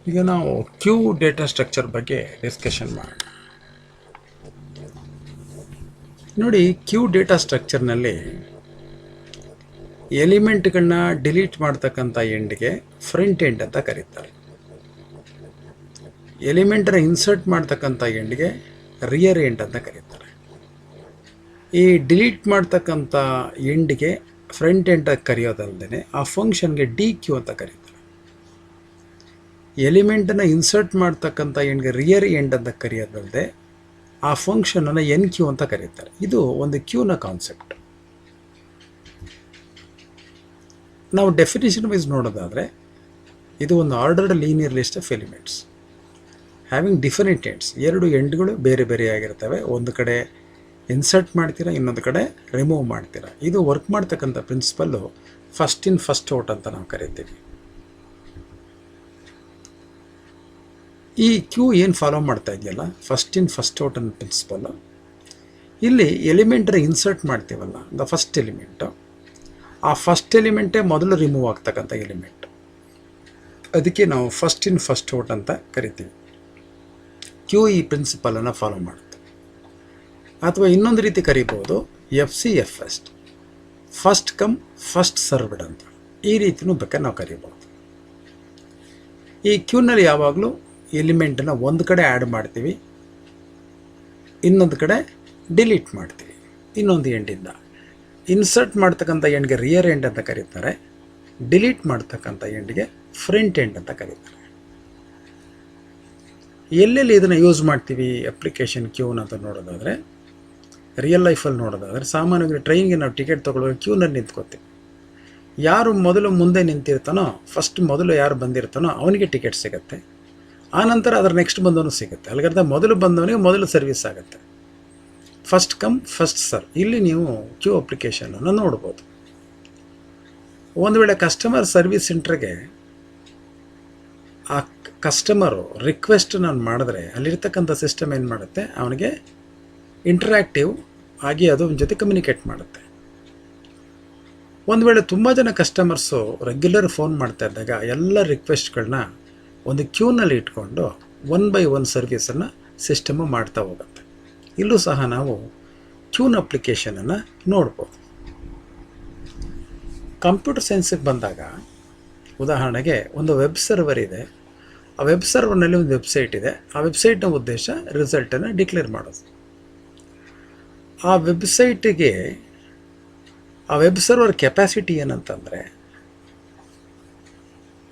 ಈಗ ನಾವು Q data structure ಬಗ್ಗೆ ಡಿಸ್ಕಷನ್ ಮಾಡೋಣ. ನೋಡಿ, ಕ್ಯೂ ಡೇಟಾ ಸ್ಟ್ರಕ್ಚರ್ನಲ್ಲಿ ಎಲಿಮೆಂಟ್ಗಳನ್ನ ಡಿಲೀಟ್ ಮಾಡ್ತಕ್ಕಂಥ ಎಂಡ್ಗೆ ಫ್ರಂಟ್ ಎಂಡ್ ಅಂತ ಕರೀತಾರೆ. ಎಲಿಮೆಂಟನ್ನ ಇನ್ಸರ್ಟ್ ಮಾಡ್ತಕ್ಕಂಥ ಎಂಡ್ಗೆ ರಿಯರ್ ಎಂಡ್ ಅಂತ ಕರೀತಾರೆ. ಈ ಡಿಲೀಟ್ ಮಾಡ್ತಕ್ಕಂಥ ಎಂಡ್ಗೆ ಫ್ರಂಟ್ ಎಂಡ್ ಕರೆಯೋದಲ್ಲದೆ ಆ ಫಂಕ್ಷನ್ಗೆ ಡಿ ಕ್ಯೂ ಅಂತ ಕರೀತಾರೆ. ಎಲಿಮೆಂಟನ್ನು ಇನ್ಸರ್ಟ್ ಮಾಡ್ತಕ್ಕಂಥ ಎಂಡ್ಗೆ ರಿಯರ್ ಎಂಡ್ ಅಂತ ಕರೆಯೋದಲ್ಲದೆ ಆ ಫಂಕ್ಷನನ್ನು ಎನ್ ಕ್ಯೂ ಅಂತ ಕರೀತಾರೆ. ಇದು ಒಂದು ಕ್ಯೂನ ಕಾನ್ಸೆಪ್ಟ್. ನಾವು ಡೆಫಿನೇಷನ್ ವೈಸ್ ನೋಡೋದಾದರೆ ಇದು ಒಂದು ordered linear list of elements having different ends. ಎರಡು ಎಂಡ್ಗಳು ಬೇರೆ ಬೇರೆ ಆಗಿರ್ತವೆ. ಒಂದು ಕಡೆ ಇನ್ಸರ್ಟ್ ಮಾಡ್ತೀರಾ, ಇನ್ನೊಂದು ಕಡೆ ರಿಮೂವ್ ಮಾಡ್ತೀರಾ. ಇದು ವರ್ಕ್ ಮಾಡ್ತಕ್ಕಂಥ principle first in first out ಅಂತ ನಾವು ಕರಿತೀವಿ. ಈ ಕ್ಯೂ ಏನು ಫಾಲೋ ಮಾಡ್ತಾ ಇದೆಯಲ್ಲ, ಫಸ್ಟ್ ಇನ್ ಫಸ್ಟ್ ಔಟ್ ಅನ್ನೋ ಪ್ರಿನ್ಸಿಪಲ್ಲು, ಇಲ್ಲಿ ಎಲಿಮೆಂಟನ್ನ ಇನ್ಸರ್ಟ್ ಮಾಡ್ತೀವಲ್ಲ, ದ ಫಸ್ಟ್ ಎಲಿಮೆಂಟು, ಆ ಫಸ್ಟ್ ಎಲಿಮೆಂಟೇ ಮೊದಲು ರಿಮೂವ್ ಆಗ್ತಕ್ಕಂಥ ಎಲಿಮೆಂಟ್. ಅದಕ್ಕೆ ನಾವು ಫಸ್ಟ್ ಇನ್ ಫಸ್ಟ್ ಔಟ್ ಅಂತ ಕರಿತೀವಿ. ಕ್ಯೂ ಈ ಪ್ರಿನ್ಸಿಪಲನ್ನು ಫಾಲೋ ಮಾಡುತ್ತೆ. ಅಥವಾ ಇನ್ನೊಂದು ರೀತಿ ಕರಿಬೋದು, ಎಫ್ ಸಿ ಎಫ್ ಎಸ್ಟ್, ಫಸ್ಟ್ ಕಮ್ ಫಸ್ಟ್ ಸರ್ವ್ಡ್ ಅಂತ. ಈ ರೀತಿಯೂ ಬೇಕಾದ್ರೆ ನಾವು ಕರಿಬೋದು. ಈ ಕ್ಯೂನಲ್ಲಿ ಯಾವಾಗಲೂ ಎಲಿಮೆಂಟನ್ನು ಒಂದು ಕಡೆ ಆ್ಯಡ್ ಮಾಡ್ತೀವಿ, ಇನ್ನೊಂದು ಕಡೆ ಡಿಲೀಟ್ ಮಾಡ್ತೀವಿ. ಇನ್ನೊಂದು ಎಂಡಿಂದ ಇನ್ಸರ್ಟ್ ಮಾಡ್ತಕ್ಕಂಥ ಎಂಡ್ಗೆ ರಿಯರ್ ಎಂಡ್ ಅಂತ ಕರೀತಾರೆ, ಡಿಲೀಟ್ ಮಾಡ್ತಕ್ಕಂಥ ಎಂಡ್ಗೆ ಫ್ರಂಟ್ ಎಂಡ್ ಅಂತ ಕರೀತಾರೆ. ಎಲ್ಲೆಲ್ಲಿ ಇದನ್ನು ಯೂಸ್ ಮಾಡ್ತೀವಿ ಅಪ್ಲಿಕೇಶನ್ ಕ್ಯೂನ್ ಅಂತ ನೋಡೋದಾದರೆ, ರಿಯಲ್ ಲೈಫಲ್ಲಿ ನೋಡೋದಾದರೆ, ಸಾಮಾನ್ಯವಾಗಿ ಟ್ರೈನ್ಗೆ ನಾವು ಟಿಕೆಟ್ ತೊಗೊಳ್ಳುವಾಗ ಕ್ಯೂನಲ್ಲಿ ನಿಂತ್ಕೋತೀವಿ. ಯಾರು ಮೊದಲು ಮುಂದೆ ನಿಂತಿರ್ತಾನೋ, ಫಸ್ಟ್ ಮೊದಲು ಯಾರು ಬಂದಿರ್ತಾನೋ ಅವನಿಗೆ ಟಿಕೆಟ್ ಸಿಗುತ್ತೆ. ಆನಂತರ ಅದರ ನೆಕ್ಸ್ಟ್ ಬಂದವನು ಸಿಗುತ್ತೆ. ಅಲ್ಲಿಗರ್ದ ಮೊದಲು ಬಂದವನಿಗೆ ಮೊದಲು ಸರ್ವಿಸ್ ಆಗುತ್ತೆ. First come first serve. ಇಲ್ಲಿ ನೀವು ಕ್ಯೂ ಅಪ್ಲಿಕೇಶನನ್ನು ನೋಡ್ಬೋದು. ಒಂದು ವೇಳೆ ಕಸ್ಟಮರ್ ಸರ್ವಿಸ್ ಸೆಂಟ್ರಿಗೆ ಆ ಕಸ್ಟಮರು ರಿಕ್ವೆಸ್ಟ್ ನಾನು ಮಾಡಿದ್ರೆ, ಅಲ್ಲಿರ್ತಕ್ಕಂಥ ಸಿಸ್ಟಮ್ ಏನು ಮಾಡುತ್ತೆ, ಅವನಿಗೆ ಇಂಟ್ರ್ಯಾಕ್ಟಿವ್ ಆಗಿ ಅದು ಜೊತೆ ಕಮ್ಯುನಿಕೇಟ್ ಮಾಡುತ್ತೆ. ಒಂದು ವೇಳೆ ತುಂಬ ಜನ ಕಸ್ಟಮರ್ಸು ರೆಗ್ಯುಲರ್ ಫೋನ್ ಮಾಡ್ತಾ ಇದ್ದಾಗ ಎಲ್ಲ ರಿಕ್ವೆಸ್ಟ್ಗಳನ್ನ ಒಂದು ಕ್ಯೂನಲ್ಲಿ ಇಟ್ಕೊಂಡು ಒನ್ ಬೈ ಒನ್ ಸರ್ವಿಸನ್ನು ಸಿಸ್ಟಮು ಮಾಡ್ತಾ ಹೋಗುತ್ತೆ. ಇಲ್ಲೂ ಸಹ ನಾವು ಕ್ಯೂನ್ ಅಪ್ಲಿಕೇಶನನ್ನು ನೋಡ್ಬೋದು. ಕಂಪ್ಯೂಟರ್ ಸೈನ್ಸಿಗೆ ಬಂದಾಗ ಉದಾಹರಣೆಗೆ ಒಂದು ವೆಬ್ ಸರ್ವರ್ ಇದೆ. ಆ ವೆಬ್ ಸರ್ವರ್ನಲ್ಲಿ ಒಂದು ವೆಬ್ಸೈಟ್ ಇದೆ. ಆ ವೆಬ್ಸೈಟ್ನ ಉದ್ದೇಶ ರಿಸಲ್ಟನ್ನು ಡಿಕ್ಲೇರ್ ಮಾಡೋದು. ಆ ವೆಬ್ಸೈಟಿಗೆ ಆ ವೆಬ್ ಸರ್ವರ್ ಕೆಪಾಸಿಟಿ ಏನಂತಂದರೆ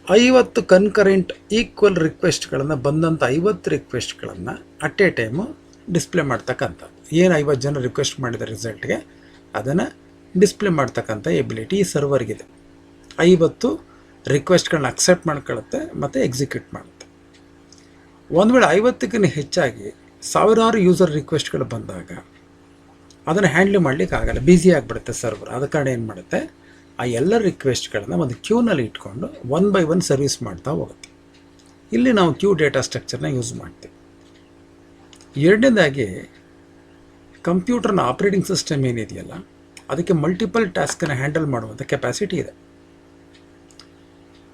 50 ಕನ್ಕರೆಂಟ್ ಈಕ್ವಲ್ ರಿಕ್ವೆಸ್ಟ್ಗಳನ್ನು, ಬಂದಂಥ 50 ರಿಕ್ವೆಸ್ಟ್ಗಳನ್ನು ಅಟ್ ಎ ಟೈಮು ಡಿಸ್ಪ್ಲೇ ಮಾಡ್ತಕ್ಕಂಥದ್ದು. ಏನು 50 ಜನ ರಿಕ್ವೆಸ್ಟ್ ಮಾಡಿದ ರಿಸಲ್ಟ್ಗೆ ಅದನ್ನು ಡಿಸ್ಪ್ಲೇ ಮಾಡ್ತಕ್ಕಂಥ ಎಬಿಲಿಟಿ ಈ ಸರ್ವರ್ಗಿದೆ. 50 ರಿಕ್ವೆಸ್ಟ್ಗಳನ್ನ ಅಕ್ಸೆಪ್ಟ್ ಮಾಡ್ಕೊಳ್ಳುತ್ತೆ ಮತ್ತು ಎಕ್ಸಿಕ್ಯೂಟ್ ಮಾಡುತ್ತೆ. ಒಂದು ವೇಳೆ 50ಕ್ಕಿಂತ ಹೆಚ್ಚಾಗಿ ಸಾವಿರಾರು ಯೂಸರ್ ರಿಕ್ವೆಸ್ಟ್ಗಳು ಬಂದಾಗ ಅದನ್ನು ಹ್ಯಾಂಡ್ಲ್ ಮಾಡಲಿಕ್ಕೆ ಆಗಲ್ಲ, ಬ್ಯುಸಿ ಆಗಿಬಿಡುತ್ತೆ ಸರ್ವರ್. ಆದ ಕಾರಣ ಏನು ಮಾಡುತ್ತೆ, ಆ ಎಲ್ಲ ರಿಕ್ವೆಸ್ಟ್ಗಳನ್ನು ಒಂದು ಕ್ಯೂನಲ್ಲಿ ಇಟ್ಕೊಂಡು ಒನ್ ಬೈ ಒನ್ ಸರ್ವಿಸ್ ಮಾಡ್ತಾ ಹೋಗುತ್ತೆ. ಇಲ್ಲಿ ನಾವು ಕ್ಯೂ ಡೇಟಾ ಸ್ಟ್ರಕ್ಚರ್ನ ಯೂಸ್ ಮಾಡ್ತೀವಿ. ಎರಡನೇದಾಗಿ, ಕಂಪ್ಯೂಟರ್ನ ಆಪ್ರೇಟಿಂಗ್ ಸಿಸ್ಟಮ್ ಏನಿದೆಯಲ್ಲ, ಅದಕ್ಕೆ ಮಲ್ಟಿಪಲ್ ಟಾಸ್ಕನ್ನು ಹ್ಯಾಂಡಲ್ ಮಾಡುವಂಥ ಕೆಪಾಸಿಟಿ ಇದೆ.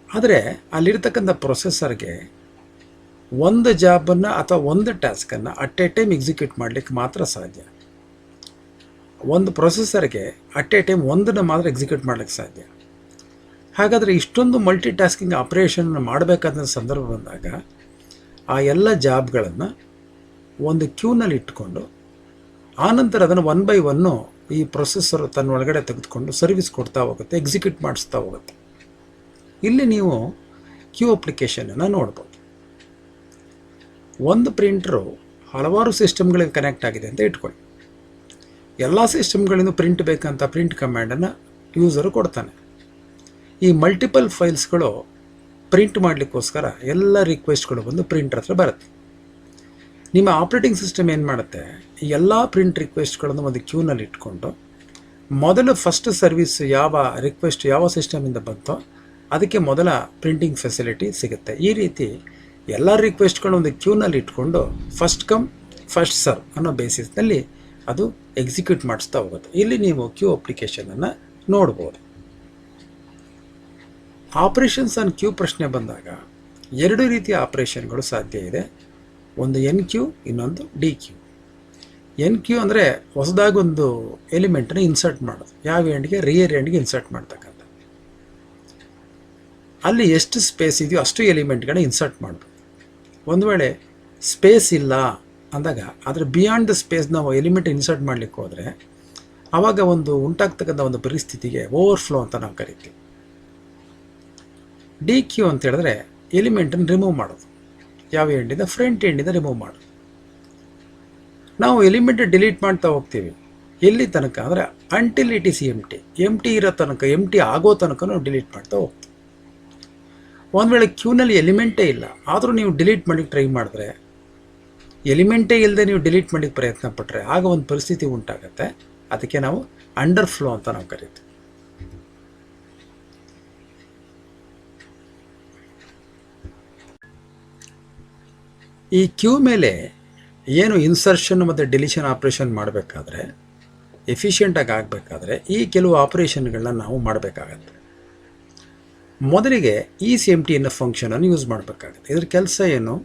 ಆದರೆ ಅಲ್ಲಿರ್ತಕ್ಕಂಥ ಪ್ರೊಸೆಸರ್ಗೆ ಒಂದು ಜಾಬನ್ನು ಅಥವಾ ಒಂದು ಟಾಸ್ಕನ್ನು ಅಟ್ ಎ ಟೈಮ್ ಎಕ್ಸಿಕ್ಯೂಟ್ ಮಾಡಲಿಕ್ಕೆ ಮಾತ್ರ ಸಾಧ್ಯ. ಒಂದು ಪ್ರೊಸೆಸರ್ಗೆ ಅಟ್ ಎ ಟೈಮ್ ಒಂದನ್ನು ಮಾತ್ರ ಎಕ್ಸಿಕ್ಯೂಟ್ ಮಾಡಲಿಕ್ಕೆ ಸಾಧ್ಯ. ಹಾಗಾದರೆ ಇಷ್ಟೊಂದು ಮಲ್ಟಿ ಟಾಸ್ಕಿಂಗ್ ಆಪ್ರೇಷನ್ನ ಮಾಡಬೇಕಾದ ಸಂದರ್ಭ ಬಂದಾಗ ಆ ಎಲ್ಲ ಜಾಬ್ಗಳನ್ನು ಒಂದು ಕ್ಯೂನಲ್ಲಿ ಇಟ್ಕೊಂಡು ಆನಂತರ ಅದನ್ನು ಒನ್ ಬೈ ಒನ್ನು ಈ ಪ್ರೊಸೆಸರ್ ತನ್ನ ಒಳಗಡೆ ತೆಗೆದುಕೊಂಡು ಸರ್ವಿಸ್ ಕೊಡ್ತಾ ಹೋಗುತ್ತೆ, ಎಕ್ಸಿಕ್ಯೂಟ್ ಮಾಡಿಸ್ತಾ ಹೋಗುತ್ತೆ. ಇಲ್ಲಿ ನೀವು ಕ್ಯೂ ಅಪ್ಲಿಕೇಶನನ್ನು ನೋಡ್ಬೋದು. ಒಂದು ಪ್ರಿಂಟ್ರು ಹಲವಾರು ಸಿಸ್ಟಮ್ಗಳಿಗೆ ಕನೆಕ್ಟ್ ಆಗಿದೆ ಅಂತ ಇಟ್ಕೊಳ್ಳಿ. ಎಲ್ಲ ಸಿಸ್ಟಮ್ಗಳಿಂದ ಪ್ರಿಂಟ್ ಬೇಕಂತ ಪ್ರಿಂಟ್ ಕಮ್ಯಾಂಡನ್ನು ಯೂಸರು ಕೊಡ್ತಾನೆ. ಈ ಮಲ್ಟಿಪಲ್ ಫೈಲ್ಸ್ಗಳು ಪ್ರಿಂಟ್ ಮಾಡಲಿಕ್ಕೋಸ್ಕರ ಎಲ್ಲ ರಿಕ್ವೆಸ್ಟ್ಗಳು ಬಂದು ಪ್ರಿಂಟರ್ ಹತ್ರ ಬರುತ್ತೆ. ನಿಮ್ಮ ಆಪ್ರೇಟಿಂಗ್ ಸಿಸ್ಟಮ್ ಏನು ಮಾಡುತ್ತೆ, ಈ ಎಲ್ಲ ಪ್ರಿಂಟ್ ರಿಕ್ವೆಸ್ಟ್ಗಳನ್ನು ಒಂದು ಕ್ಯೂನಲ್ಲಿ ಇಟ್ಕೊಂಡು ಮೊದಲು ಫಸ್ಟ್ ಸರ್ವಿಸ್ ಯಾವ ರಿಕ್ವೆಸ್ಟ್ ಯಾವ ಸಿಸ್ಟಮಿಂದ ಬಂತೋ ಅದಕ್ಕೆ ಮೊದಲ ಪ್ರಿಂಟಿಂಗ್ ಫೆಸಿಲಿಟಿ ಸಿಗುತ್ತೆ. ಈ ರೀತಿ ಎಲ್ಲ ರಿಕ್ವೆಸ್ಟ್ಗಳು ಒಂದು ಕ್ಯೂನಲ್ಲಿ ಇಟ್ಕೊಂಡು ಫಸ್ಟ್ ಕಮ್ ಫಸ್ಟ್ ಸರ್ವ್ ಅನ್ನೋ ಬೇಸಿಸ್ನಲ್ಲಿ ಅದು ಎಕ್ಸಿಕ್ಯೂಟ್ ಮಾಡಿಸ್ತಾ ಹೋಗುತ್ತೆ. ಇಲ್ಲಿ ನೀವು ಕ್ಯೂ ಅಪ್ಲಿಕೇಶನನ್ನು ನೋಡ್ಬೋದು. ಆಪರೇಷನ್ಸ್ ಆನ್ ಕ್ಯೂ ಪ್ರಶ್ನೆ ಬಂದಾಗ ಎರಡು ರೀತಿಯ ಆಪ್ರೇಷನ್ಗಳು ಸಾಧ್ಯ ಇದೆ. ಒಂದು ಎನ್ ಕ್ಯೂ, ಇನ್ನೊಂದು ಡಿ ಕ್ಯೂ. ಎನ್ ಕ್ಯೂ ಅಂದರೆ ಹೊಸದಾಗಿ ಒಂದು ಎಲಿಮೆಂಟನ್ನು ಇನ್ಸರ್ಟ್ ಮಾಡೋದು. ಯಾವ ಎಂಡ್ಗೆ? ರಿಯರ್ ಎಂಡ್ಗೆ ಇನ್ಸರ್ಟ್ ಮಾಡ್ತಕ್ಕಂಥ. ಅಲ್ಲಿ ಎಷ್ಟು ಸ್ಪೇಸ್ ಇದೆಯೋ ಅಷ್ಟು ಎಲಿಮೆಂಟ್ಗಳನ್ನ ಇನ್ಸರ್ಟ್ ಮಾಡಬೇಕು. ಒಂದು ವೇಳೆ ಸ್ಪೇಸ್ ಇಲ್ಲ ಅಂದಾಗ ಅದರ ಬಿಯಾಂಡ್ ದ ಸ್ಪೇಸ್ ನಾವು ಎಲಿಮೆಂಟ್ ಇನ್ಸರ್ಟ್ ಮಾಡಲಿಕ್ಕೆ ಹೋದರೆ ಆವಾಗ ಒಂದು ಉಂಟಾಗ್ತಕ್ಕಂಥ ಒಂದು ಪರಿಸ್ಥಿತಿಗೆ ಓವರ್ಫ್ಲೋ ಅಂತ ನಾವು ಕರಿತೀವಿ. ಡಿ ಕ್ಯೂ ಅಂತ ಹೇಳಿದ್ರೆ ಎಲಿಮೆಂಟನ್ನು ರಿಮೂವ್ ಮಾಡೋದು. ಯಾವ ಎಂಡಿಂದ? ಫ್ರಂಟ್ ಎಂಡಿಂದ ರಿಮೂವ್ ಮಾಡೋದು. ನಾವು ಎಲಿಮೆಂಟ್ ಡಿಲೀಟ್ ಮಾಡ್ತಾ ಹೋಗ್ತೀವಿ. ಎಲ್ಲಿ ತನಕ ಅಂದರೆ until it is M T ಇರೋ ತನಕ, ಎಮ್ ಟಿ ಆಗೋ ತನಕ ನಾವು ಡಿಲೀಟ್ ಮಾಡ್ತಾ ಹೋಗ್ತೀವಿ. ಒಂದು ವೇಳೆ ಕ್ಯೂನಲ್ಲಿ ಎಲಿಮೆಂಟೇ ಇಲ್ಲ ಆದರೂ ನೀವು ಡಿಲೀಟ್ ಮಾಡಲಿಕ್ಕೆ ಟ್ರೈ ಮಾಡಿದ್ರೆ, ಎಲಿಮೆಂಟೇ ಇಲ್ಲದೆ ನೀವು ಡಿಲೀಟ್ ಮಾಡಲಿಕ್ಕೆ ಪ್ರಯತ್ನ ಪಟ್ಟರೆ ಆಗ ಒಂದು ಪರಿಸ್ಥಿತಿ ಉಂಟಾಗುತ್ತೆ. ಅದಕ್ಕೆ ನಾವು ಅಂಡರ್ ಫ್ಲೋ ಅಂತ ನಾವು ಕರಿತೀವಿ. ಈ ಕ್ಯೂ ಮೇಲೆ ಏನು ಇನ್ಸರ್ಷನ್ ಮತ್ತು ಡಿಲೀಷನ್ ಆಪ್ರೇಷನ್ ಮಾಡಬೇಕಾದ್ರೆ, ಎಫಿಷಿಯೆಂಟಾಗಿ ಆಗಬೇಕಾದ್ರೆ ಈ ಕೆಲವು ಆಪ್ರೇಷನ್ಗಳನ್ನ ನಾವು ಮಾಡಬೇಕಾಗತ್ತೆ. ಮೊದಲಿಗೆ ಈಸ್ ಎಮ್ ಟಿ ಅನ್ನೋ ಫಂಕ್ಷನನ್ನು ಯೂಸ್ ಮಾಡಬೇಕಾಗುತ್ತೆ. ಇದ್ರ ಕೆಲಸ ಏನು?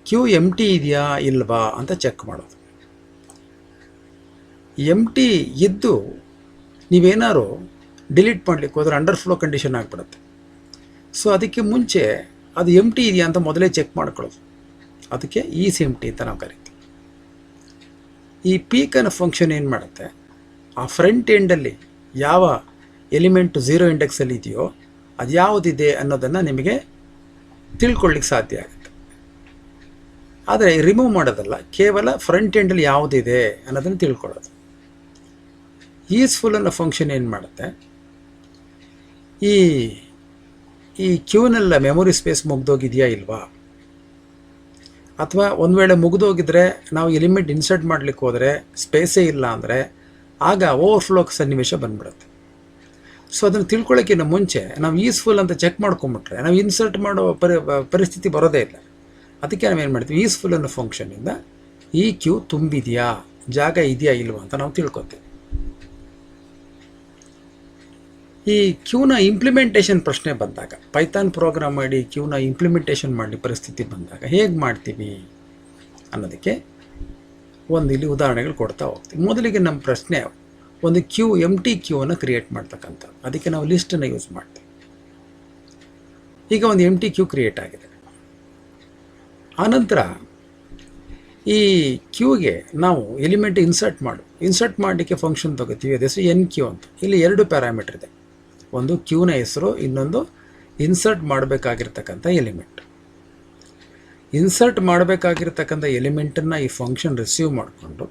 ಕ್ಯೂ ಎಮ್ ಟಿ ಇದೆಯಾ ಇಲ್ವಾ ಅಂತ ಚೆಕ್ ಮಾಡೋದು. ಎಮ್ ಟಿ ಇದ್ದು ನೀವೇನಾದ್ರು ಡಿಲೀಟ್ ಮಾಡಲಿಕ್ಕೆ ಹೋದ್ರೆ ಅಂಡರ್ ಫ್ಲೋ ಕಂಡೀಷನ್ ಆಗಿಬಿಡುತ್ತೆ. ಸೊ ಅದಕ್ಕೆ ಮುಂಚೆ ಅದು ಎಮ್ ಟಿ ಇದೆಯಾ ಅಂತ ಮೊದಲೇ ಚೆಕ್ ಮಾಡ್ಕೊಳ್ಳೋದು. ಅದಕ್ಕೆ ಈಸ್ ಎಮ್ ಟಿ ಅಂತ ನಾವು ಕರಿತೀವಿ. ಈ ಪೀಕ್ ಅನ್ನೋ ಫಂಕ್ಷನ್ ಏನು ಮಾಡುತ್ತೆ? ಆ ಫ್ರಂಟ್ ಎಂಡಲ್ಲಿ ಯಾವ ಎಲಿಮೆಂಟು 0 ಇಂಡೆಕ್ಸಲ್ಲಿ ಇದೆಯೋ ಅದು ಯಾವುದಿದೆ ಅನ್ನೋದನ್ನು ನಿಮಗೆ ತಿಳ್ಕೊಳ್ಳಿಕ್ಕೆ ಸಾಧ್ಯ ಆಗುತ್ತೆ. ಆದರೆ ರಿಮೂವ್ ಮಾಡೋದಲ್ಲ, ಕೇವಲ ಫ್ರಂಟ್ ಎಂಡಲ್ಲಿ ಯಾವುದಿದೆ ಅನ್ನೋದನ್ನು ತಿಳ್ಕೊಳ್ಳೋದು. ಈಸ್ಫುಲ್ ಅನ್ನೋ ಫಂಕ್ಷನ್ ಏನು ಮಾಡುತ್ತೆ? ಈ ಕ್ಯೂನೆಲ್ಲ ಮೆಮೊರಿ ಸ್ಪೇಸ್ ಮುಗ್ದೋಗಿದೆಯಾ ಇಲ್ವಾ, ಅಥವಾ ಒಂದು ವೇಳೆ ಮುಗಿದೋಗಿದ್ರೆ ನಾವು ಎಲಿಮೆಂಟ್ ಇನ್ಸರ್ಟ್ ಮಾಡಲಿಕ್ಕೆ ಹೋದರೆ ಸ್ಪೇಸೇ ಇಲ್ಲ ಅಂದರೆ ಆಗ ಓವರ್ಫ್ಲೋ ಸನ್ನಿವೇಶ ಬಂದ್ಬಿಡುತ್ತೆ. ಸೊ ಅದನ್ನು ತಿಳ್ಕೊಳ್ಳೋಕ್ಕಿಂತ ಮುಂಚೆ ನಾವು ಈಸ್ಫುಲ್ ಅಂತ ಚೆಕ್ ಮಾಡ್ಕೊಂಬಿಟ್ರೆ ನಾವು ಇನ್ಸರ್ಟ್ ಮಾಡೋ ಪರಿಸ್ಥಿತಿ ಬರೋದೇ ಇಲ್ಲ. ಅದಕ್ಕೆ ನಾವೇನು ಮಾಡ್ತೀವಿ? ಈಸ್ಫುಲ್ ಅನ್ನೋ ಫಂಕ್ಷನಿಂದ ಈ ಕ್ಯೂ ತುಂಬಿದೆಯಾ, ಜಾಗ ಇದೆಯಾ ಇಲ್ವಾ ಅಂತ ನಾವು ತಿಳ್ಕೊತೀವಿ. ಈ ಕ್ಯೂನ ಇಂಪ್ಲಿಮೆಂಟೇಷನ್ ಪ್ರಶ್ನೆ ಬಂದಾಗ, ಪೈಥಾನ್ ಪ್ರೋಗ್ರಾಮ್ ಮಾಡಿ ಕ್ಯೂನ ಇಂಪ್ಲಿಮೆಂಟೇಷನ್ ಮಾಡಿ ಪರಿಸ್ಥಿತಿ ಬಂದಾಗ ಹೇಗೆ ಮಾಡ್ತೀವಿ ಅನ್ನೋದಕ್ಕೆ ಒಂದು ಇಲ್ಲಿ ಉದಾಹರಣೆಗಳು ಕೊಡ್ತಾ ಹೋಗ್ತೀವಿ. ಮೊದಲಿಗೆ ನಮ್ಮ ಪ್ರಶ್ನೆ ಒಂದು ಕ್ಯೂ ಎಮ್ ಟಿ ಕ್ಯೂವನ್ನು ಕ್ರಿಯೇಟ್ ಮಾಡ್ತಕ್ಕಂಥದ್ದು. ಅದಕ್ಕೆ ನಾವು ಲಿಸ್ಟನ್ನು ಯೂಸ್ ಮಾಡ್ತೀವಿ. ಈಗ ಒಂದು ಎಮ್ ಟಿ ಕ್ಯೂ ಕ್ರಿಯೇಟ್ ಆಗಿದೆ. ಆನಂತರ ಈ ಕ್ಯೂಗೆ ನಾವು ಎಲಿಮೆಂಟ್ ಇನ್ಸರ್ಟ್ ಮಾಡಲಿಕ್ಕೆ ಫಂಕ್ಷನ್ ತಗೋತೀವಿ. ಅದೇ ಹೆಸರು ಎನ್ ಕ್ಯೂ ಅಂತ. ಇಲ್ಲಿ 2 ಪ್ಯಾರಾಮೀಟರ್ ಇದೆ. ಒಂದು ಕ್ಯೂನ ಹೆಸರು, ಇನ್ನೊಂದು ಇನ್ಸರ್ಟ್ ಮಾಡಬೇಕಾಗಿರ್ತಕ್ಕಂಥ ಎಲಿಮೆಂಟ್. ಇನ್ಸರ್ಟ್ ಮಾಡಬೇಕಾಗಿರ್ತಕ್ಕಂಥ ಎಲಿಮೆಂಟನ್ನು ಈ ಫಂಕ್ಷನ್ ರಿಸೀವ್ ಮಾಡಿಕೊಂಡು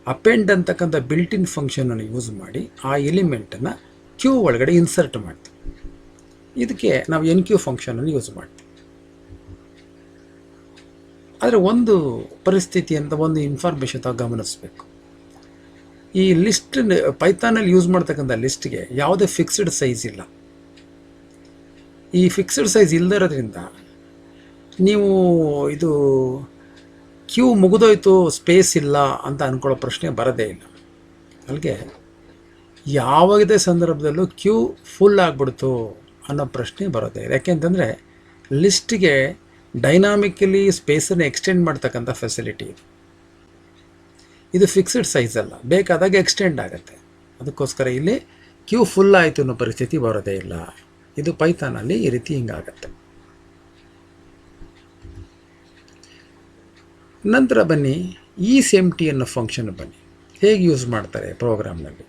ಅಪೆಂಡ್ ಅಂತಕ್ಕಂಥ ಬಿಲ್ಟ್ ಇನ್ ಫಂಕ್ಷನನ್ನು ಯೂಸ್ ಮಾಡಿ ಆ ಎಲಿಮೆಂಟನ್ನು ಕ್ಯೂ ಒಳಗಡೆ ಇನ್ಸರ್ಟ್ ಮಾಡ್ತೀವಿ. ಇದಕ್ಕೆ ನಾವು ಎನ್ ಕ್ಯೂ ಫಂಕ್ಷನನ್ನು ಯೂಸ್ ಮಾಡ್ತೀವಿ. ಆದರೆ ಒಂದು ಪರಿಸ್ಥಿತಿ ಅಂತ ಒಂದು ಇನ್ಫಾರ್ಮೇಷನ್ ತಾವು ಗಮನಿಸಬೇಕು. ಈ ಲಿಸ್ಟ್ ಪೈಥಾನಲ್ಲಿ ಯೂಸ್ ಮಾಡ್ತಕ್ಕಂಥ ಲಿಸ್ಟ್ಗೆ ಯಾವುದೇ ಫಿಕ್ಸ್ಡ್ ಸೈಜ್ ಇಲ್ಲ. ಈ ಫಿಕ್ಸ್ಡ್ ಸೈಜ್ ಇಲ್ಲದಿರೋದ್ರಿಂದ ನೀವು ಇದು ಕ್ಯೂ ಮುಗಿದೋಯ್ತು ಸ್ಪೇಸ್ ಇಲ್ಲ ಅಂತ ಅಂದ್ಕೊಳ್ಳೋ ಪ್ರಶ್ನೆ ಬರೋದೇ ಇಲ್ಲ. ಅಲ್ಲಿಗೆ ಯಾವುದೇ ಸಂದರ್ಭದಲ್ಲೂ ಕ್ಯೂ ಫುಲ್ ಆಗಿಬಿಡ್ತು ಅನ್ನೋ ಪ್ರಶ್ನೆ ಬರೋದೇ ಇಲ್ಲ. ಯಾಕೆಂತಂದರೆ ಲಿಸ್ಟ್ಗೆ ಡೈನಾಮಿಕಲಿ ಸ್ಪೇಸನ್ನು ಎಕ್ಸ್ಟೆಂಡ್ ಮಾಡ್ತಕ್ಕಂಥ ಫೆಸಿಲಿಟಿ ಇದೆ. ಇದು ಫಿಕ್ಸ್ಡ್ ಸೈಜ್ ಅಲ್ಲ, ಬೇಕಾದಾಗ ಎಕ್ಸ್ಟೆಂಡ್ ಆಗುತ್ತೆ. ಅದಕ್ಕೋಸ್ಕರ ಇಲ್ಲಿ ಕ್ಯೂ ಫುಲ್ ಆಯಿತು ಅನ್ನೋ ಪರಿಸ್ಥಿತಿ ಬರೋದೇ ಇಲ್ಲ. ಇದು ಪೈಥಾನಲ್ಲಿ ಈ ರೀತಿ ಹಿಂಗಾಗತ್ತೆ. ನಂತರ ಬನ್ನಿ ಈಸ್ ಎಮ್ ಟಿ ಅನ್ನೋ ಫಂಕ್ಷನ್ ಬನ್ನಿ ಹೇಗೆ ಯೂಸ್ ಮಾಡ್ತಾರೆ ಪ್ರೋಗ್ರಾಮ್ನಲ್ಲಿ.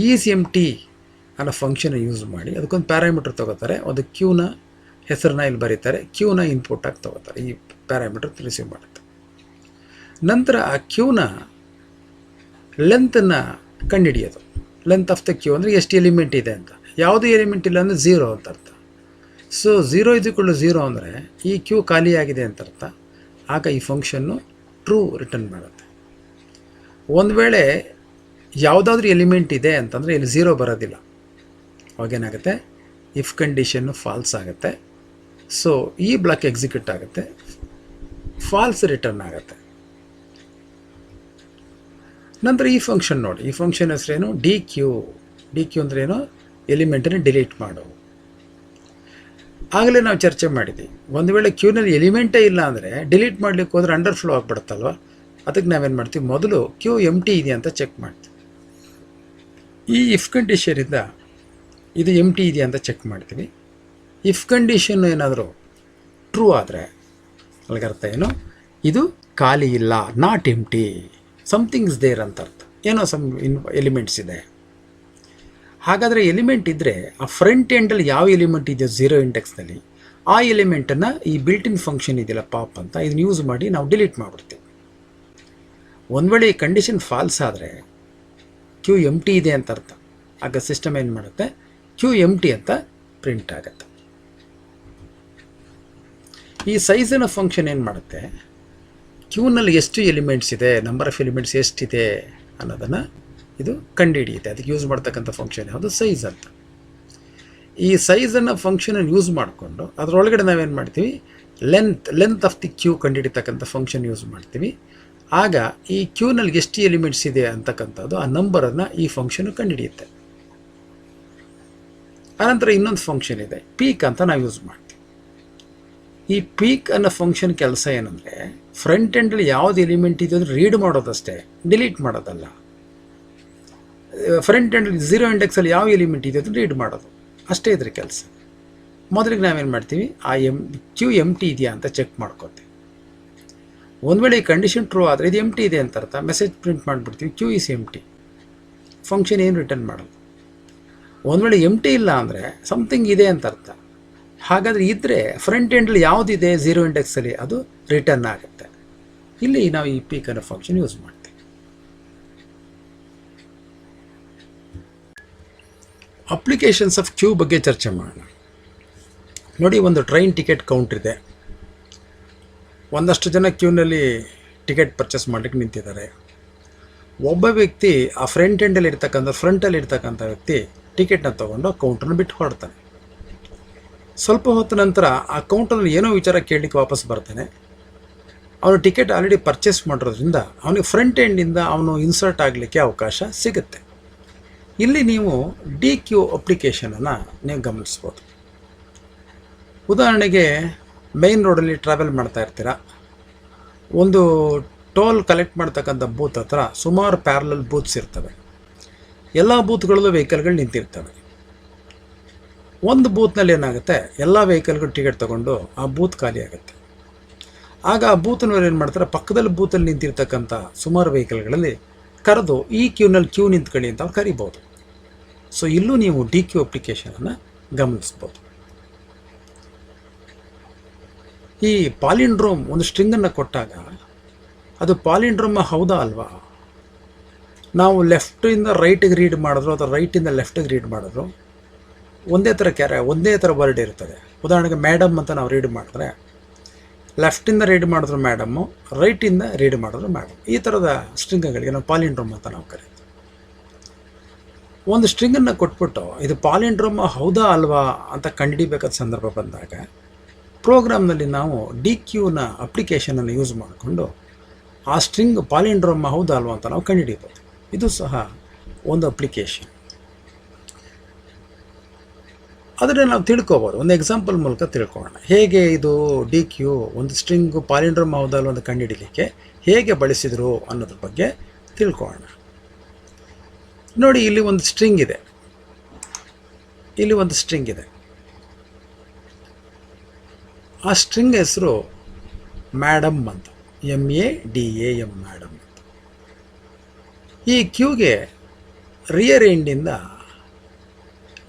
ಈಸ್ ಎಮ್ ಟಿ ಅನ್ನೋ ಫಂಕ್ಷನ್ ಯೂಸ್ ಮಾಡಿ ಅದಕ್ಕೊಂದು ಪ್ಯಾರಾಮೀಟರ್ ತೊಗೋತಾರೆ. ಒಂದು ಕ್ಯೂನ ಹೆಸರನ್ನ ಇಲ್ಲಿ ಬರೀತಾರೆ, ಕ್ಯೂನ ಇನ್ಪುಟ್ ಆಗಿ ತೊಗೋತಾರೆ. ಈ ಪ್ಯಾರಾಮೀಟರ್ ರಿಸೀವ್ ಮಾಡುತ್ತೆ. ನಂತರ ಆ ಕ್ಯೂನ ಲೆಂತನ್ನು ಕಂಡುಹಿಡಿಯೋದು. ಲೆಂತ್ ಆಫ್ ದ ಕ್ಯೂ ಅಂದರೆ ಎಷ್ಟು ಎಲಿಮೆಂಟ್ ಇದೆ ಅಂತ. ಯಾವುದೇ ಎಲಿಮೆಂಟ್ ಇಲ್ಲ ಅಂದರೆ 0 ಅಂತ ಅರ್ಥ. ಸೊ 0 ಅಂದರೆ ಈ ಕ್ಯೂ ಖಾಲಿಯಾಗಿದೆ ಅಂತ ಅರ್ಥ. ಆಗ ಈ ಫಂಕ್ಷನ್ನು ಟ್ರೂ ರಿಟರ್ನ್ ಮಾಡುತ್ತೆ. ಒಂದು ವೇಳೆ ಯಾವುದಾದ್ರೂ ಎಲಿಮೆಂಟ್ ಇದೆ ಅಂತಂದರೆ ಇಲ್ಲಿ 0 ಬರೋದಿಲ್ಲ. ಅವಾಗೇನಾಗುತ್ತೆ? ಇಫ್ ಕಂಡೀಷನ್ನು ಫಾಲ್ಸ್ ಆಗುತ್ತೆ. ಸೊ ಈ ಬ್ಲಾಕ್ ಎಕ್ಸಿಕ್ಯೂಟ್ ಆಗುತ್ತೆ, ಫಾಲ್ಸ್ ರಿಟರ್ನ್ ಆಗುತ್ತೆ. ನಂತರ ಈ ಫಂಕ್ಷನ್ ನೋಡಿ, ಈ ಫಂಕ್ಷನ್ ಹೆಸರೇನು? D Q. ಡಿ ಕ್ಯೂ ಅಂದರೆ ಏನು? ಎಲಿಮೆಂಟನ್ನು ಡಿಲೀಟ್ ಮಾಡು. ಆಗಲೇ ನಾವು ಚರ್ಚೆ ಮಾಡಿದ್ವಿ. ಒಂದು ವೇಳೆ ಕ್ಯೂನಲ್ಲಿ ಎಲಿಮೆಂಟೇ ಇಲ್ಲ ಅಂದರೆ ಡಿಲೀಟ್ ಮಾಡಲಿಕ್ಕೆ ಹೋದರೆ ಅಂಡರ್ ಫ್ಲೋ ಆಗಿಬಿಡುತ್ತಲ್ವ. ಅದಕ್ಕೆ ನಾವೇನು ಮಾಡ್ತೀವಿ, ಮೊದಲು ಕ್ಯೂ ಎಂಟಿ ಇದೆಯಾ ಅಂತ ಚೆಕ್ ಮಾಡ್ತೀವಿ. ಈ ಇಫ್ ಕಂಡೀಷನಿಂದ ಇದು ಎಂಟಿ ಇದೆಯಾ ಅಂತ ಚೆಕ್ ಮಾಡ್ತೀವಿ. ಇಫ್ ಕಂಡೀಷನ್ ಏನಾದರೂ ಟ್ರೂ ಆದರೆ ಅಲ್ಲಿಗೆ ಅರ್ಥ ಏನು, ಇದು ಖಾಲಿ ಇಲ್ಲ, ನಾಟ್ ಎಂಟಿ, ಸಮಥಿಂಗ್ಸ್ ದೇರ್ ಅಂತ ಅರ್ಥ. ಏನೋ ಎಲಿಮೆಂಟ್ಸ್ ಇದೆ. ಹಾಗಾದರೆ ಎಲಿಮೆಂಟ್ ಇದ್ದರೆ ಆ ಫ್ರಂಟ್ ಎಂಡಲ್ಲಿ ಯಾವ ಎಲಿಮೆಂಟ್ ಇದೆಯೋ 0 ಇಂಡೆಕ್ಸ್ನಲ್ಲಿ ಆ ಎಲಿಮೆಂಟನ್ನು ಈ ಬಿಲ್ಟಿನ್ ಫಂಕ್ಷನ್ ಇದೆಯಲ್ಲ ಪಾಪ್ ಅಂತ, ಇದನ್ನು ಯೂಸ್ ಮಾಡಿ ನಾವು ಡಿಲೀಟ್ ಮಾಡಿಬಿಡ್ತೀವಿ. ಒಂದು ವೇಳೆ ಈ ಕಂಡೀಷನ್ ಫಾಲ್ಸ್ ಆದರೆ ಕ್ಯೂ ಎಂಟಿ ಇದೆ ಅಂತ ಅರ್ಥ. ಆಗ ಸಿಸ್ಟಮ್ ಏನು ಮಾಡುತ್ತೆ, ಕ್ಯೂ ಎಂಟಿ ಅಂತ ಪ್ರಿಂಟ್ ಆಗುತ್ತೆ. ಈ ಸೈಜಿನ ಫಂಕ್ಷನ್ ಏನು ಮಾಡುತ್ತೆ, ಕ್ಯೂನಲ್ಲಿ ಎಷ್ಟು ಎಲಿಮೆಂಟ್ಸ್ ಇದೆ, ನಂಬರ್ ಆಫ್ ಎಲಿಮೆಂಟ್ಸ್ ಎಷ್ಟಿದೆ ಅನ್ನೋದನ್ನು ಇದು ಕಂಡುಹಿಡಿಯುತ್ತೆ. ಅದಕ್ಕೆ ಯೂಸ್ ಮಾಡ್ತಕ್ಕಂಥ ಫಂಕ್ಷನ್ ಯಾವುದು, ಸೈಜ್ ಅಂತ. ಈ ಸೈಜನ್ನು ಫಂಕ್ಷನನ್ನು ಯೂಸ್ ಮಾಡಿಕೊಂಡು ಅದರೊಳಗಡೆ ನಾವೇನು ಮಾಡ್ತೀವಿ, ಲೆಂತ್ ಆಫ್ ದಿ ಕ್ಯೂ ಕಂಡುಹಿಡಿತಕ್ಕಂಥ ಫಂಕ್ಷನ್ ಯೂಸ್ ಮಾಡ್ತೀವಿ. ಆಗ ಈ ಕ್ಯೂನಲ್ಲಿ ಎಷ್ಟು ಎಲಿಮೆಂಟ್ಸ್ ಇದೆ ಅಂತಕ್ಕಂಥದ್ದು ಆ ನಂಬರನ್ನು ಈ ಫಂಕ್ಷನ್ ಕಂಡುಹಿಡಿಯುತ್ತೆ. ಆನಂತರ ಇನ್ನೊಂದು ಫಂಕ್ಷನ್ ಇದೆ, ಪೀಕ್ ಅಂತ ನಾವು ಯೂಸ್ ಮಾಡ್ತೀವಿ. ಈ ಪೀಕ್ ಅನ್ನೋ ಫಂಕ್ಷನ್ ಕೆಲಸ ಏನಂದರೆ, ಫ್ರಂಟ್ ಎಂಡಲ್ಲಿ ಯಾವುದು ಎಲಿಮೆಂಟ್ ಇದೆ ಅಂದರೆ ರೀಡ್ ಮಾಡೋದಷ್ಟೇ, ಡಿಲೀಟ್ ಮಾಡೋದಲ್ಲ. ಫ್ರಂಟ್ ಎಂಡಲ್ಲಿ 0 ಇಂಡೆಕ್ಸಲ್ಲಿ ಯಾವ ಎಲಿಮೆಂಟ್ ಇದೆ ಅಂತ ರೀಡ್ ಮಾಡೋದು ಅಷ್ಟೇ ಇದ್ರ ಕೆಲಸ. ಮೊದಲಿಗೆ ನಾವೇನು ಮಾಡ್ತೀವಿ, ಆ ಕ್ಯೂ ಎಂಟಿ ಇದೆಯಾ ಅಂತ ಚೆಕ್ ಮಾಡ್ಕೋತೀವಿ. ಒಂದು ವೇಳೆ ಈ ಕಂಡೀಷನ್ ಟ್ರೂ ಆದರೆ ಇದು ಎಂಟಿ ಇದೆ ಅಂತ ಅರ್ಥ, ಮೆಸೇಜ್ ಪ್ರಿಂಟ್ ಮಾಡಿಬಿಡ್ತೀವಿ, ಕ್ಯೂ ಈಸ್ ಎಂಟಿ, ಫಂಕ್ಷನ್ ಏನು ರಿಟರ್ನ್ ಮಾಡೋದು. ಒಂದು ವೇಳೆ ಎಂಟಿ ಇಲ್ಲ ಅಂದರೆ ಸಮಥಿಂಗ್ ಇದೆ ಅಂತ ಅರ್ಥ. ಹಾಗಾದರೆ ಇದ್ದರೆ ಫ್ರಂಟ್ ಎಂಡಲ್ಲಿ ಯಾವುದಿದೆ 0 ಇಂಡೆಕ್ಸಲ್ಲಿ ಅದು ರಿಟರ್ನ್ ಆಗುತ್ತೆ. ಇಲ್ಲಿ ನಾವು ಈ ಪೀಕ್ ಅನ್ನೋ ಫಂಕ್ಷನ್ ಯೂಸ್ ಮಾಡ್ತೀವಿ. ಅಪ್ಲಿಕೇಶನ್ಸ್ ಆಫ್ ಕ್ಯೂ ಬಗ್ಗೆ ಚರ್ಚೆ ಮಾಡೋಣ. ನೋಡಿ, ಒಂದು ಟ್ರೈನ್ ಟಿಕೆಟ್ ಕೌಂಟರ್ ಇದೆ. ಒಂದಷ್ಟು ಜನ ಕ್ಯೂನಲ್ಲಿ ಟಿಕೆಟ್ ಪರ್ಚೇಸ್ ಮಾಡಲಿಕ್ಕೆ ನಿಂತಿದ್ದಾರೆ. ಒಬ್ಬ ವ್ಯಕ್ತಿ ಆ ಫ್ರಂಟಲ್ಲಿ ಇರ್ತಕ್ಕಂಥ ವ್ಯಕ್ತಿ ಟಿಕೆಟ್ನ ತೊಗೊಂಡು ಕೌಂಟ್ರನ್ನ ಬಿಟ್ಟು ಹೊರಡ್ತಾನೆ. ಸ್ವಲ್ಪ ಹೊತ್ತು ನಂತರ ಆ ಕೌಂಟರ್ನಲ್ಲಿ ಏನೋ ವಿಚಾರ ಕೇಳಲಿಕ್ಕೆ ವಾಪಸ್ ಬರ್ತಾನೆ. ಅವನು ಟಿಕೆಟ್ ಆಲ್ರೆಡಿ ಪರ್ಚೇಸ್ ಮಾಡಿರೋದ್ರಿಂದ ಅವನಿಗೆ ಫ್ರಂಟ್ ಎಂಡಿಂದ ಅವನು ಇನ್ಸರ್ಟ್ ಆಗಲಿಕ್ಕೆ ಅವಕಾಶ ಸಿಗುತ್ತೆ. ಇಲ್ಲಿ ನೀವು ಡಿ ಕ್ಯೂ ಅಪ್ಲಿಕೇಶನನ್ನು ನೀವು ಗಮನಿಸ್ಬೋದು. ಉದಾಹರಣೆಗೆ ಮೈನ್ ರೋಡಲ್ಲಿ ಟ್ರಾವೆಲ್ ಮಾಡ್ತಾ ಇರ್ತೀರ. ಒಂದು ಟೋಲ್ ಕಲೆಕ್ಟ್ ಮಾಡ್ತಕ್ಕಂಥ ಬೂತ್ ಹತ್ರ ಸುಮಾರು ಪ್ಯಾರಲಲ್ ಬೂತ್ಸ್ ಇರ್ತವೆ. ಎಲ್ಲ ಬೂತ್ಗಳಲ್ಲೂ ವೆಹಿಕಲ್ಗಳು ನಿಂತಿರ್ತವೆ. ಒಂದು ಬೂತ್ನಲ್ಲಿ ಏನಾಗುತ್ತೆ, ಎಲ್ಲ ವೆಹಿಕಲ್ಗಳು ಟಿಕೆಟ್ ತೊಗೊಂಡು ಆ ಬೂತ್ ಖಾಲಿ ಆಗುತ್ತೆ. ಆಗ ಆ ಬೂತ್ನವ್ರು ಏನು ಮಾಡ್ತಾರೆ, ಪಕ್ಕದಲ್ಲಿ ಬೂತಲ್ಲಿ ನಿಂತಿರ್ತಕ್ಕಂಥ ಸುಮಾರು ವೆಹಿಕಲ್ಗಳಲ್ಲಿ ಕರೆದು ಈ ಕ್ಯೂನಲ್ಲಿ ಕ್ಯೂ ನಿಂತ್ಕೊಳ್ಳಿ ಅಂತ ಅವ್ರು ಕರಿಬೋದು. ಸೊ ಇಲ್ಲೂ ನೀವು ಡಿ ಕ್ಯೂ ಅಪ್ಲಿಕೇಶನನ್ನು ಗಮನಿಸ್ಬೋದು. ಈ ಪಾಲಿಂಡ್ರೋಮ್ ಒಂದು ಸ್ಟ್ರಿಂಗನ್ನು ಕೊಟ್ಟಾಗ ಅದು ಪಾಲಿಂಡ್ರೋಮ್ ಹೌದಾ ಅಲ್ವಾ? ನಾವು ಲೆಫ್ಟಿಂದ ರೈಟಿಗೆ ರೀಡ್ ಮಾಡಿದ್ರು ಅಥವಾ ರೈಟಿಂದ ಲೆಫ್ಟಿಗೆ ರೀಡ್ ಮಾಡಿದ್ರು ಒಂದೇ ಥರ ವರ್ಡ್ ಇರ್ತದೆ. ಉದಾಹರಣೆಗೆ ಮೇಡಮ್ ಅಂತ ನಾವು ರೀಡ್ ಮಾಡಿದ್ರೆ ಲೆಫ್ಟಿಂದ ರೀಡ್ ಮಾಡಿದ್ರು ಮೇಡಮ್ಮು, ರೈಟಿಂದ ರೀಡ್ ಮಾಡಿದ್ರು ಮೇಡಮ್. ಈ ಥರದ ಸ್ಟ್ರಿಂಗ್ಗಳಿಗೆ ನಾವು ಪಾಲಿಂಡ್ರೋಮ್ ಅಂತ ನಾವು ಕರೀತೀವಿ. ಒಂದು ಸ್ಟ್ರಿಂಗನ್ನು ಕೊಟ್ಬಿಟ್ಟು ಇದು ಪಾಲಿಂಡ್ರೋಮ್ ಹೌದಾ ಅಲ್ವಾ ಅಂತ ಕಂಡುಹಿಡಿಬೇಕಾದ ಸಂದರ್ಭ ಬಂದಾಗ ಪ್ರೋಗ್ರಾಮ್ನಲ್ಲಿ ನಾವು ಡಿ ಕ್ಯೂನ ಅಪ್ಲಿಕೇಶನನ್ನು ಯೂಸ್ ಮಾಡಿಕೊಂಡು ಆ ಸ್ಟ್ರಿಂಗ್ ಪಾಲಿಂಡ್ರೋಮ್ ಹೌದಾ ಅಲ್ವಾ ಅಂತ ನಾವು ಕಂಡುಹಿಡಿಬೋದು. ಇದು ಸಹ ಒಂದು ಅಪ್ಲಿಕೇಶನ್. ಅದನ್ನು ನಾವು ತಿಳ್ಕೊಬೋದು. ಒಂದು ಎಕ್ಸಾಂಪಲ್ ಮೂಲಕ ತಿಳ್ಕೊಳ್ಳೋಣ. ಹೇಗೆ ಇದು ಡಿ ಕ್ಯೂ ಒಂದು ಸ್ಟ್ರಿಂಗು ಪಾಲಿಂಡ್ರೋಮ್ ಹೌದಾ ಅಲ್ವಾ ಅಂತ ಕಂಡುಹಿಡಿಯಲಿಕ್ಕೆ ಹೇಗೆ ಬಳಸಿದರು ಅನ್ನೋದ್ರ ಬಗ್ಗೆ ತಿಳ್ಕೊಳ್ಳೋಣ. ನೋಡಿ, ಇಲ್ಲಿ ಒಂದು ಸ್ಟ್ರಿಂಗ್ ಇದೆ. ಆ ಸ್ಟ್ರಿಂಗ್ ಹೆಸರು ಮೇಡಮ್ ಅಂತ, MADAM ಮೇಡಮ್ ಅಂತ. ಈ ಕ್ಯೂಗೆ ರಿಯರ್ ಎಂಡಿಂದ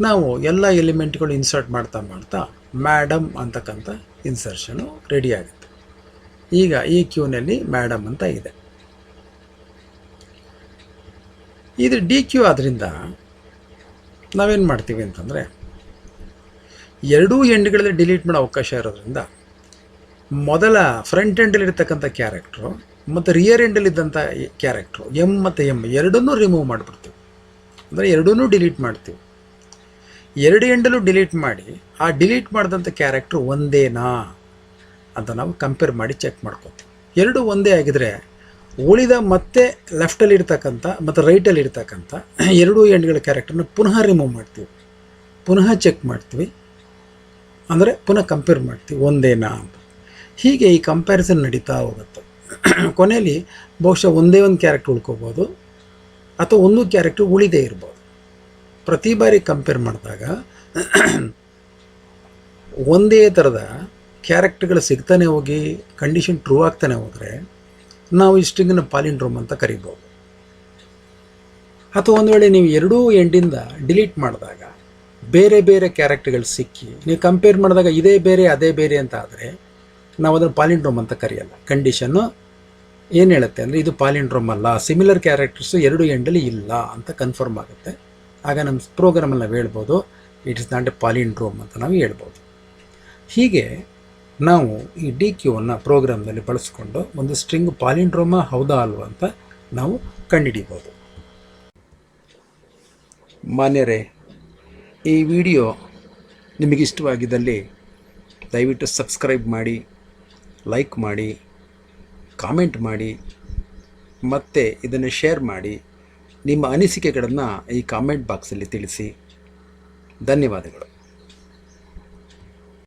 ನಾವು ಎಲ್ಲ ಎಲಿಮೆಂಟ್ಗಳು ಇನ್ಸರ್ಟ್ ಮಾಡ್ತಾ ಮೇಡಮ್ ಅಂತಕ್ಕಂಥ ಇನ್ಸರ್ಷನು ರೆಡಿ ಆಗುತ್ತೆ. ಈಗ ಈ ಕ್ಯೂನಲ್ಲಿ ಮೇಡಮ್ ಅಂತ ಇದೆ. ಇದು ಡಿ ಕ್ಯೂ ಆದ್ದರಿಂದ ನಾವೇನು ಮಾಡ್ತೀವಿ ಅಂತಂದರೆ, ಎರಡೂ ಎಂಡ್ಗಳಲ್ಲಿ ಡಿಲೀಟ್ ಮಾಡೋ ಅವಕಾಶ ಇರೋದ್ರಿಂದ ಮೊದಲ ಫ್ರಂಟ್ ಎಂಡಲ್ಲಿರ್ತಕ್ಕಂಥ ಕ್ಯಾರೆಕ್ಟ್ರು ಮತ್ತು ರಿಯರ್ ಎಂಡಲ್ಲಿದ್ದಂಥ ಕ್ಯಾರೆಕ್ಟ್ರು ಎಮ್ ಮತ್ತು ಎಮ್ ಎರಡನ್ನೂ ರಿಮೂವ್ ಮಾಡಿಬಿಡ್ತೀವಿ. ಅಂದರೆ ಎರಡನ್ನೂ ಡಿಲೀಟ್ ಮಾಡ್ತೀವಿ. ಎರಡು ಎಂಡಲ್ಲೂ ಡಿಲೀಟ್ ಮಾಡಿ ಆ ಡಿಲೀಟ್ ಮಾಡಿದಂಥ ಕ್ಯಾರೆಕ್ಟ್ರು ಒಂದೇನಾ ಅಂತ ನಾವು ಕಂಪೇರ್ ಮಾಡಿ ಚೆಕ್ ಮಾಡ್ಕೊತೀವಿ. ಎರಡು ಒಂದೇ ಆಗಿದರೆ ಉಳಿದ ಮತ್ತೆ ಲೆಫ್ಟಲ್ಲಿ ಇರ್ತಕ್ಕಂಥ ಮತ್ತು ರೈಟಲ್ಲಿ ಇರ್ತಕ್ಕಂಥ ಎರಡೂ ಎಂಡ್ಗಳ ಕ್ಯಾರೆಕ್ಟರ್ನ ಪುನಃ ರಿಮೂವ್ ಮಾಡ್ತೀವಿ, ಪುನಃ ಚೆಕ್ ಮಾಡ್ತೀವಿ. ಅಂದರೆ ಪುನಃ ಕಂಪೇರ್ ಮಾಡ್ತೀವಿ ಒಂದೇನಾ ಅಂತ. ಹೀಗೆ ಈ ಕಂಪ್ಯಾರಿಸನ್ ನಡೀತಾ ಹೋಗುತ್ತೆ. ಕೊನೆಯಲ್ಲಿ ಬಹುಶಃ ಒಂದೇ ಒಂದು ಕ್ಯಾರೆಕ್ಟರ್ ಉಳ್ಕೋಬೋದು ಅಥವಾ ಒಂದು ಕ್ಯಾರೆಕ್ಟರ್ ಉಳಿದೇ ಇರ್ಬೋದು. ಪ್ರತಿ ಬಾರಿ ಕಂಪೇರ್ ಮಾಡಿದಾಗ ಒಂದೇ ಥರದ ಕ್ಯಾರೆಕ್ಟರ್ಗಳು ಸಿಗ್ತಾನೆ ಹೋಗಿ ಕಂಡೀಷನ್ ಟ್ರೂ ಆಗ್ತಾನೆ ಹೋದರೆ ನಾವು ಈ ಸ್ಟ್ರಿಂಗನ್ನು ಪಾಲಿಂಡ್ರೋಮ್ ಅಂತ ಕರಿಬೋದು. ಅಥವಾ ಒಂದು ವೇಳೆ ನೀವು ಎರಡೂ ಎಂಡಿಂದ ಡಿಲೀಟ್ ಮಾಡಿದಾಗ ಬೇರೆ ಬೇರೆ ಕ್ಯಾರೆಕ್ಟರ್ಗಳು ಸಿಕ್ಕಿ ನೀವು ಕಂಪೇರ್ ಮಾಡಿದಾಗ ಇದೇ ಬೇರೆ ಅದೇ ಬೇರೆ ಅಂತ ಆದರೆ ನಾವು ಅದನ್ನು ಪಾಲಿಂಡ್ರೋಮ್ ಅಂತ ಕರೆಯಲ್ಲ. ಕಂಡೀಷನ್ನು ಏನು ಹೇಳುತ್ತೆ ಅಂದರೆ ಇದು ಪಾಲಿಂಡ್ರೋಮ್ ಅಲ್ಲ, ಸಿಮಿಲರ್ ಕ್ಯಾರೆಕ್ಟರ್ಸು ಎರಡು ಎಂಡಲ್ಲಿ ಇಲ್ಲ ಅಂತ ಕನ್ಫರ್ಮ್ ಆಗುತ್ತೆ. ಆಗ ನಮ್ಮ ಪ್ರೋಗ್ರಾಮಲ್ಲಿ ನಾವು ಹೇಳ್ಬೋದು ಇಟ್ ಇಸ್ ನಾಟ್ ಎ ಪಾಲಿಂಡ್ರೋಮ್ ಅಂತ ನಾವು ಹೇಳ್ಬೋದು. ಹೀಗೆ ನಾವು ಈ ಡಿ ಕ್ಯೂವನ್ನು ಪ್ರೋಗ್ರಾಮ್ನಲ್ಲಿ ಬಳಸ್ಕೊಂಡು ಒಂದು ಸ್ಟ್ರಿಂಗ್ ಪಾಲಿಂಡ್ರೋಮ ಹೌದಾ ಅಲ್ವಾ ಅಂತ ನಾವು ಕಂಡುಹಿಡಿಬೋದು. ಮಾನ್ಯರೇ, ಈ ವಿಡಿಯೋ ನಿಮಗಿಷ್ಟವಾಗಿದ್ದಲ್ಲಿ ದಯವಿಟ್ಟು ಸಬ್ಸ್ಕ್ರೈಬ್ ಮಾಡಿ, ಲೈಕ್ ಮಾಡಿ, ಕಾಮೆಂಟ್ ಮಾಡಿ ಮತ್ತು ಇದನ್ನು ಶೇರ್ ಮಾಡಿ. ನಿಮ್ಮ ಅನಿಸಿಕೆಗಳನ್ನು ಈ ಕಾಮೆಂಟ್ ಬಾಕ್ಸಲ್ಲಿ ತಿಳಿಸಿ. ಧನ್ಯವಾದಗಳು.